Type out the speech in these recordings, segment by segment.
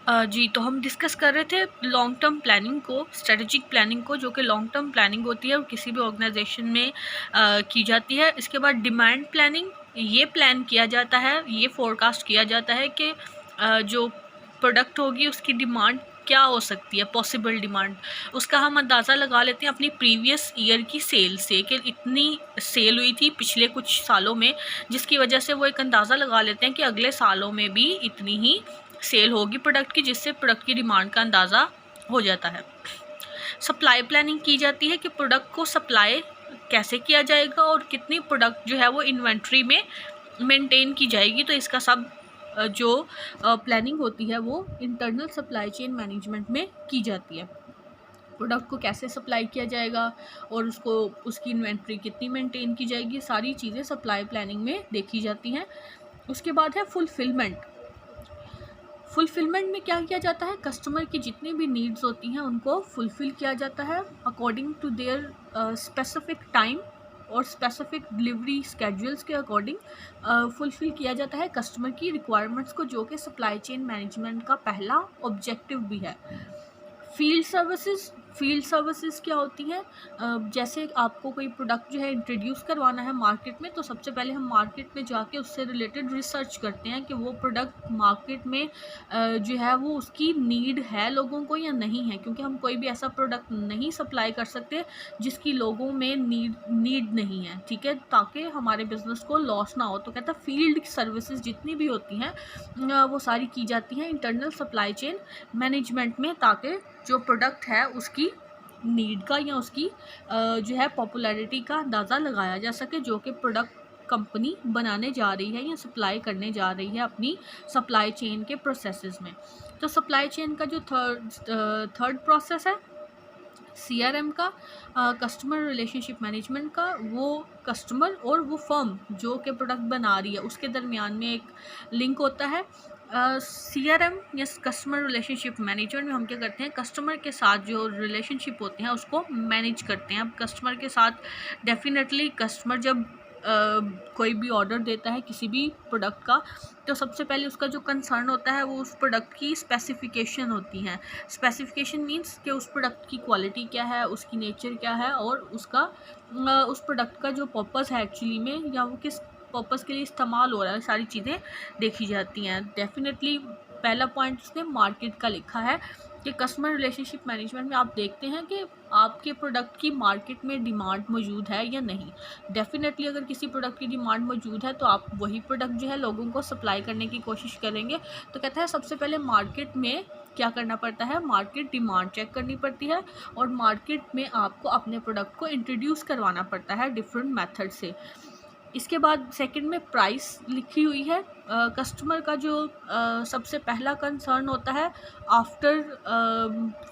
जी, तो हम डिस्कस कर रहे थे लॉन्ग टर्म प्लानिंग को, स्ट्रेटेजिक प्लानिंग को, जो कि लॉन्ग टर्म प्लानिंग होती है और किसी भी ऑर्गेनाइजेशन में की जाती है। इसके बाद डिमांड प्लानिंग, ये प्लान किया जाता है, ये फोरकास्ट किया जाता है कि जो प्रोडक्ट होगी उसकी डिमांड क्या हो सकती है, पॉसिबल डिमांड। उसका हम अंदाज़ा लगा लेते हैं अपनी प्रीवियस ईयर की सेल से कि इतनी सेल हुई थी पिछले कुछ सालों में, जिसकी वजह से वो एक अंदाज़ा लगा लेते हैं कि अगले सालों में भी इतनी ही सेल होगी प्रोडक्ट की, जिससे प्रोडक्ट की डिमांड का अंदाज़ा हो जाता है। सप्लाई प्लानिंग की जाती है कि प्रोडक्ट को सप्लाई कैसे किया जाएगा और कितनी प्रोडक्ट जो है वो इन्वेंट्री में मेंटेन की जाएगी। तो इसका सब जो प्लानिंग होती है वो इंटरनल सप्लाई चेन मैनेजमेंट में की जाती है। प्रोडक्ट को कैसे सप्लाई किया जाएगा और उसको उसकी इन्वेंट्री कितनी मेंटेन की जाएगी, सारी चीज़ें सप्लाई प्लानिंग में देखी जाती हैं। उसके बाद है फुलफिलमेंट। फुलफिलमेंट में क्या किया जाता है, कस्टमर की जितनी भी नीड्स होती हैं उनको फुलफ़िल किया जाता है according to their specific time और स्पेसिफिक डिलीवरी स्केड्यूल्स के अकॉर्डिंग फुलफ़िल किया जाता है कस्टमर की रिक्वायरमेंट्स को, जो कि सप्लाई चेन मैनेजमेंट का पहला ऑब्जेक्टिव भी है। फील्ड सर्विसेज क्या होती हैं, जैसे आपको कोई प्रोडक्ट जो है इंट्रोड्यूस करवाना है मार्केट में, तो सबसे पहले हम मार्केट में जाके उससे रिलेटेड रिसर्च करते हैं कि वो प्रोडक्ट मार्केट में जो है वो उसकी नीड है लोगों को या नहीं है, क्योंकि हम कोई भी ऐसा प्रोडक्ट नहीं सप्लाई कर सकते जिसकी लोगों में नीड नहीं है, ठीक है, ताकि हमारे बिजनेस को लॉस ना हो। तो कहता है फील्ड सर्विसेज जितनी भी होती हैं वो सारी की जाती हैं इंटरनल सप्लाई चेन मैनेजमेंट में, ताकि जो प्रोडक्ट है उसकी नीड का या उसकी जो है पॉपुलैरिटी का अंदाज़ा लगाया जा सके, जो कि प्रोडक्ट कंपनी बनाने जा रही है या सप्लाई करने जा रही है अपनी सप्लाई चेन के प्रोसेसेस में। तो सप्लाई चेन का जो थर्ड प्रोसेस है CRM का, कस्टमर रिलेशनशिप मैनेजमेंट का, वो कस्टमर और वो फर्म जो कि प्रोडक्ट बना रही है उसके दरमियान में एक लिंक होता है। CRM या कस्टमर रिलेशनशिप मैनेजर में हम क्या करते हैं, कस्टमर के साथ जो रिलेशनशिप होते हैं उसको मैनेज करते हैं। अब कस्टमर के साथ डेफिनेटली कस्टमर जब कोई भी ऑर्डर देता है किसी भी प्रोडक्ट का, तो सबसे पहले उसका जो कंसर्न होता है वो उस प्रोडक्ट की स्पेसिफिकेशन होती हैं। स्पेसिफिकेशन मींस कि उस प्रोडक्ट की क्वालिटी क्या है, उसकी नेचर क्या है और उसका उस प्रोडक्ट का जो पर्पस है एक्चुअली में, या वो किस पर्पस के लिए इस्तेमाल हो रहा है, सारी चीज़ें देखी जाती हैं। डेफिनेटली पहला पॉइंट उसने मार्केट का लिखा है कि कस्टमर रिलेशनशिप मैनेजमेंट में आप देखते हैं कि आपके प्रोडक्ट की मार्केट में डिमांड मौजूद है या नहीं। डेफिनेटली अगर किसी प्रोडक्ट की डिमांड मौजूद है तो आप वही प्रोडक्ट जो है लोगों को सप्लाई करने की कोशिश करेंगे। तो कहता है सबसे पहले मार्केट में क्या करना पड़ता है, मार्केट डिमांड चेक करनी पड़ती है और मार्केट में आपको अपने प्रोडक्ट को इंट्रोड्यूस करवाना पड़ता है डिफरेंट मेथड से। इसके बाद सेकंड में प्राइस लिखी हुई है। कस्टमर का जो सबसे पहला कंसर्न होता है after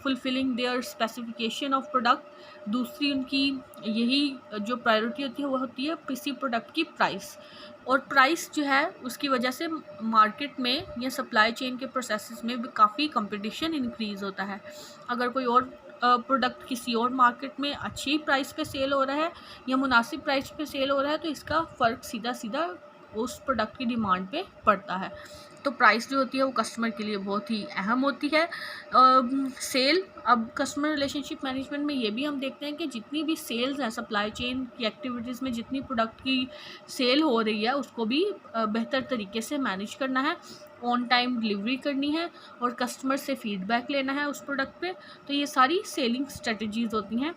fulfilling their specification of product, दूसरी उनकी यही जो प्रायोरिटी होती है वो होती है किसी प्रोडक्ट की प्राइस। और प्राइस जो है उसकी वजह से मार्केट में या सप्लाई चेन के प्रोसेसेस में भी काफ़ी कंपटीशन इंक्रीज़ होता है। अगर कोई और प्रोडक्ट किसी और मार्केट में अच्छी प्राइस पे सेल हो रहा है या मुनासिब प्राइस पे सेल हो रहा है, तो इसका फ़र्क सीधा सीधा उस प्रोडक्ट की डिमांड पे पड़ता है। तो प्राइस जो होती है वो कस्टमर के लिए बहुत ही अहम होती है। सेल, अब कस्टमर रिलेशनशिप मैनेजमेंट में ये भी हम देखते हैं कि जितनी भी सेल्स हैं सप्लाई चेन की एक्टिविटीज़ में, जितनी प्रोडक्ट की सेल हो रही है उसको भी बेहतर तरीके से मैनेज करना है, ऑन टाइम डिलीवरी करनी है और कस्टमर से फीडबैक लेना है उस प्रोडक्ट पे। तो ये सारी सेलिंग स्ट्रेटजीज़ होती हैं।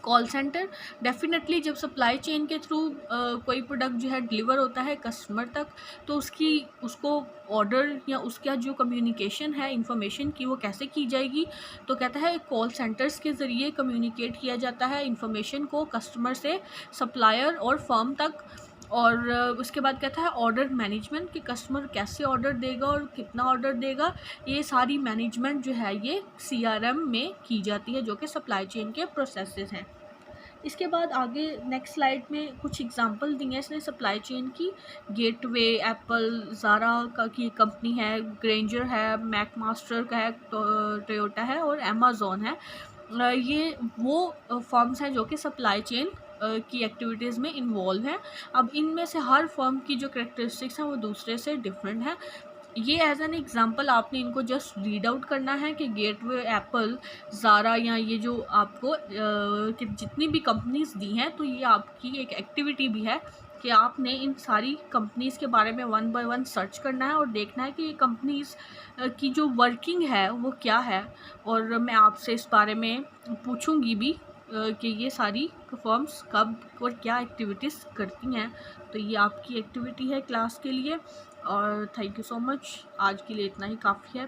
कॉल सेंटर, डेफिनेटली जब सप्लाई चेन के थ्रू कोई प्रोडक्ट जो है डिलीवर होता है कस्टमर तक, तो उसको ऑर्डर या उसका जो कम्युनिकेशन है इंफॉर्मेशन की वो कैसे की जाएगी। तो कहता है कॉल सेंटर्स के ज़रिए कम्युनिकेट किया जाता है इंफॉर्मेशन को कस्टमर से सप्लायर और फर्म तक। और उसके बाद कहता है ऑर्डर मैनेजमेंट, कि कस्टमर कैसे ऑर्डर देगा और कितना ऑर्डर देगा, ये सारी मैनेजमेंट जो है ये CRM में की जाती है, जो कि सप्लाई चेन के प्रोसेसेस हैं। इसके बाद आगे नेक्स्ट स्लाइड में कुछ एग्जांपल दिए हैं इसने सप्लाई चेन की। गेटवे, एप्पल, ज़ारा का की कंपनी है, ग्रेंजर है, मैकमास्टर का है, टोयोटा है और अमेज़ॉन है। ये वो फर्म्स हैं जो कि सप्लाई चेन की एक्टिविटीज़ में इन्वॉल्व हैं। अब इनमें से हर फर्म की जो करेक्टरिस्टिक्स हैं वो दूसरे से डिफरेंट है। ये एज़ एन एग्ज़ाम्पल आपने इनको जस्ट रीड आउट करना है कि गेटवे, एप्पल, ज़ारा या ये जो आपको कि जितनी भी कंपनीज़ दी हैं, तो ये आपकी एक एक्टिविटी भी है कि आपने इन सारी कंपनीज़ के बारे में वन बाय वन सर्च करना है और देखना है कि ये कंपनीज़ की जो वर्किंग है वो क्या है। और मैं आपसे इस बारे में पूछूंगी भी कि ये सारी फर्म्स कब और क्या एक्टिविटीज़ करती हैं। तो ये आपकी एक्टिविटी है क्लास के लिए। और थैंक यू सो मच। आज के लिए इतना ही काफ़ी है।